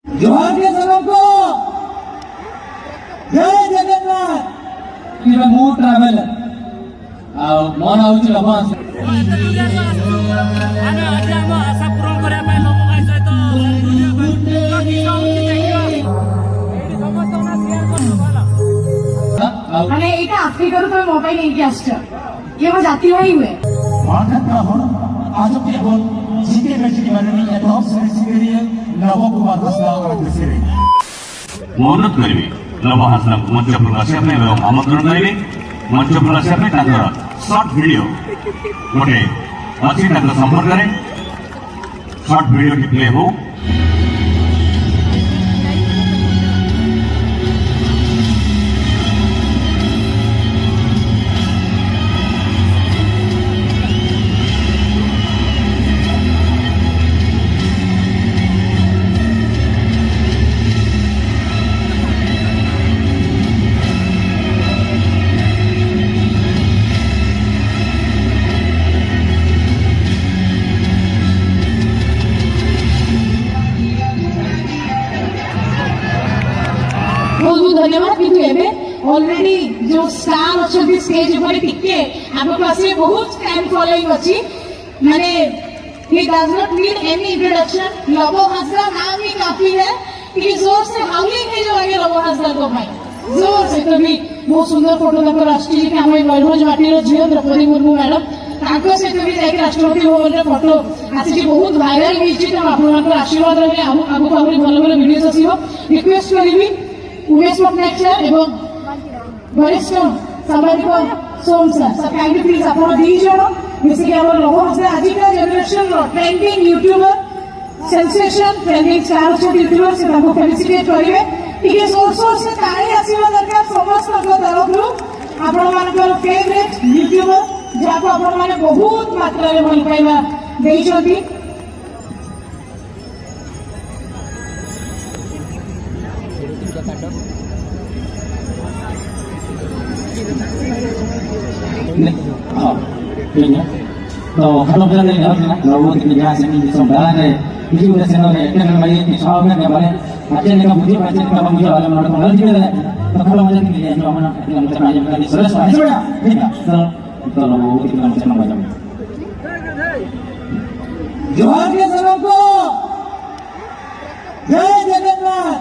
जोहार के सबको जय जगन्नाथ कि मु ट्रैवल मन आउची लबस ଆମେ ଆଜି ଆମ ଆଶା ପୂରଣ କରିବା ପାଇଁ ଲୋକ ଭାଇ ସହିତ মানে এটা আফ্রিকার তো মোবাইল নিয়ে আসছে ये वो जाती हुई हुए आज केवल जीके मैचिंग माननीय टॉप सेक्रेटरी नव कुमार हंसदा अग्रसर अनुरोध करेंगे नव हंसदा मंच प्रकाश में आमंत्रण करेंगे मंच प्रकाश में शॉर्ट वीडियो गोटे अच्छी संपर्क करें शॉर्ट वीडियो की प्ले हो बहुत धन्यवाद किंतु एबे ऑलरेडी जो स्टार अछंती स्टेज ऊपर टिके आपको पासे बहुत फैन फॉलोइंग अछि माने he does not need any introduction Labo Hansda नाम ही काफी है कि जोर से हाउलिंग है जो आगे लबो हंसदा को भाई जोर से तो भी बहुत सुंदर फोटो तक राष्ट्रीय के हम मयूरभंज माटीर झियो द्रौपदी मुर्मू मैडम ताको से तो भी जाके राष्ट्रपति भवन रे फोटो आसी बहुत वायरल होइछि तो आपनकर आशीर्वाद रहे आगु आगु भलो भलो वीडियोस आसीबो रिक्वेस्ट करबी उमेश पटनायक सर एवं वरिष्ठ सामाजिक Som sir sir kindly please आपण दी जण मिसी हमर लोग हसे आजिका जनरेशन रो trending YouTuber sensation trending star छ यूट्यूबर से ताको फेलिसिटेट करिवे टिके सोर से ताई आसीबा दरकार समस्त को तरफरु आपण मानकर फेवरेट यूट्यूबर जाको आपण माने बहुत मात्रा रे भल पाइबा देइछथि हाँ ठीक है तो हेलो फ्रेंड ने लोगों की जहाँ से भी संभाला है किसी को जैसे ना एक दिन में ये छाव में क्या बोले अच्छे ने का मुझे अच्छे का मुझे वाला मतलब मदद की है तो हेलो मजा की है जो हमने अपने मतलब आज में सरस है ठीक है तो लोगों की मतलब चलना मजा जोहार के सबको जय जगन्नाथ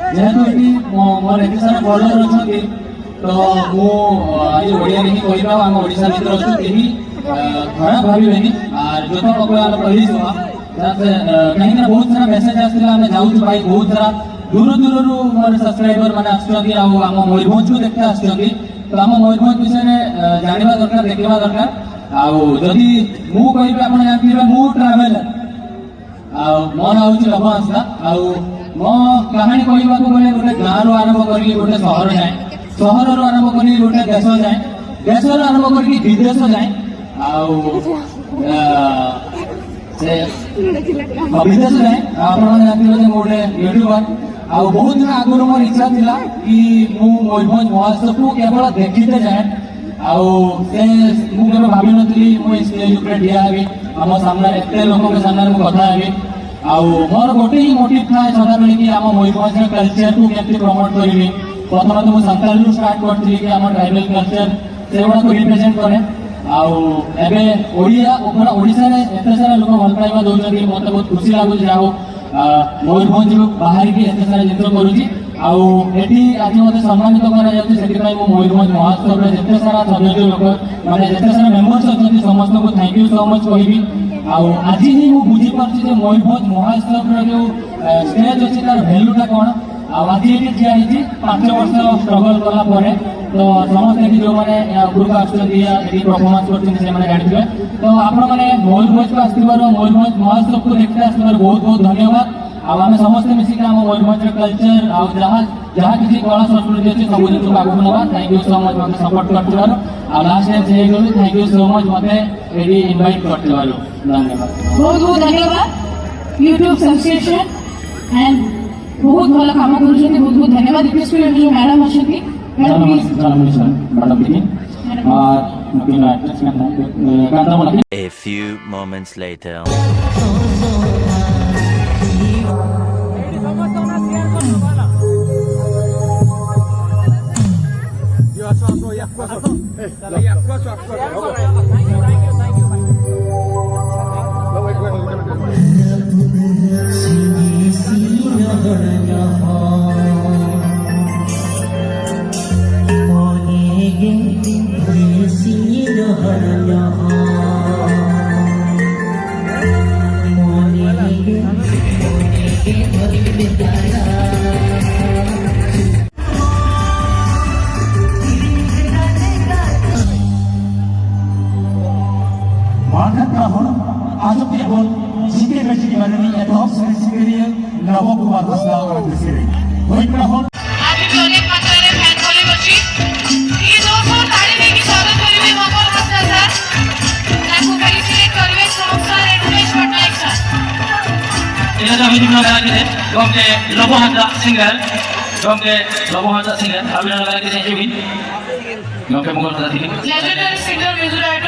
जेहेतु ये मोर एते सारा फॉलोअर अछंती तो मु आज ओडिया नहीं कहबा हम ओडिसा भीतर अछु केही खराब भाबिबेनी और जो तो पकड़ा कहि छवा कहीं ना बहुत सारा मेसेज आसला हम जाऊ छु भाई बहुत सारा दूर दूर रु मोर सब्सक्राइबर माने आछथि आ हम मयूरभंज को देखते आछथि तो हम मयूरभंज विषय में जानिबा दरकार देखिबा दरकार आ जदी मु कहबे आपण जानथिबा मु ट्रैवल आ मन आउची लबस आ मो कहानी कहबा को गले गोटे गाँ रो आरंभ करी गोटे शहर जाए शहर रो आरंभ करी गोटे देश जाए देश रो आरंभ करी विदेश जाए से विदेश जाए आपण जानथिबे जे गोटे यूट्यूबर आ बहुत दिन आगुर मोर इच्छा थिला कि मु मयूरभंज महोत्सव को केवल देखिते जाए आउ से मु केवल भाबी नथली मु स्टेज ऊपर ठिया हेबी हम सामने एते लोक के सामने मु कथा हेबी आउ मोर गोटे ही मोटिव था सदा बेले कि हम मयूरभंज कल्चर को केमती प्रमोट करिवि प्रथम तो मु संताल रु स्टार्ट करथि कि हम ट्राइबल कल्चर सेगुडा को रिप्रेजेंट करे आउ एबे ओडिया ओपरा ओडिसा रे एते सारा लोक भल पाइबा दोउछथि मते बहुत खुशी लागु जाओ मयूरभंज बाहर की एते सारा जिंस करूची आउ एठी आज मते सम्मानित करा जाउछि सेति पई मु मयूरभंज महोत्सव रे जेते सारा सदस्य लोक माने जेते सारा मेंबर्स अछथि समस्त को थैंक यू सो मच कहिबी आउ आज ही मु बुझी पारछि जे मयूरभंज महोत्सव रे जो स्टेज अछि तार वैल्यूटा कोन आज ये ठिया होती 5 वर्ष स्ट्रगल कला परे तो समस्त जो मैंने ग्रुप आसुँगी परफॉर्मेंस कर जानते तो आपण मैंने मयूरभंज को आसबार मयूरभंज महोत्सव को देखते आसबार बहुत बहुत धन्यवाद आम समस्ते मिसिक आम मयूरभंज कल्चर आ जहाँ किसी कला संस्कृति अच्छी सब जिन आगे नवा थैंक यू सो मच मत सपोर्ट कर last time thank you so much मत ये इनवाइट कर धन्यवाद बहुत बहुत धन्यवाद यूट्यूब सब्सक्रिप्शन एंड बहुत भल काम कर बहुत बहुत धन्यवाद रिक्वेस्ट कर जो मैडम अच्छी madam please madam A few moments later. Bharat Rahul आज केवल सीखे बेटी बननी है टॉप सीरीज के लिए नवो कुमार हंसदा और दूसरे वही राहुल আমি অনেক মাত্রায় ফ্যান বলে বসি এই দোষও তাড়ি নেকি স্বাগত করিবে মঙ্গল হাসদা স্যার তাকু গাড়ি সিলেক্ট করিবে সংসার এডুকেশ পটনায়ক স্যার এটা আমি দিন গাইতে গমকে লবহাদা সিঙ্গার গমকে লবহাদা সিঙ্গার আমি গাইতে চাইছি গমকে মঙ্গল হাসদা দিন legendary singer Mizura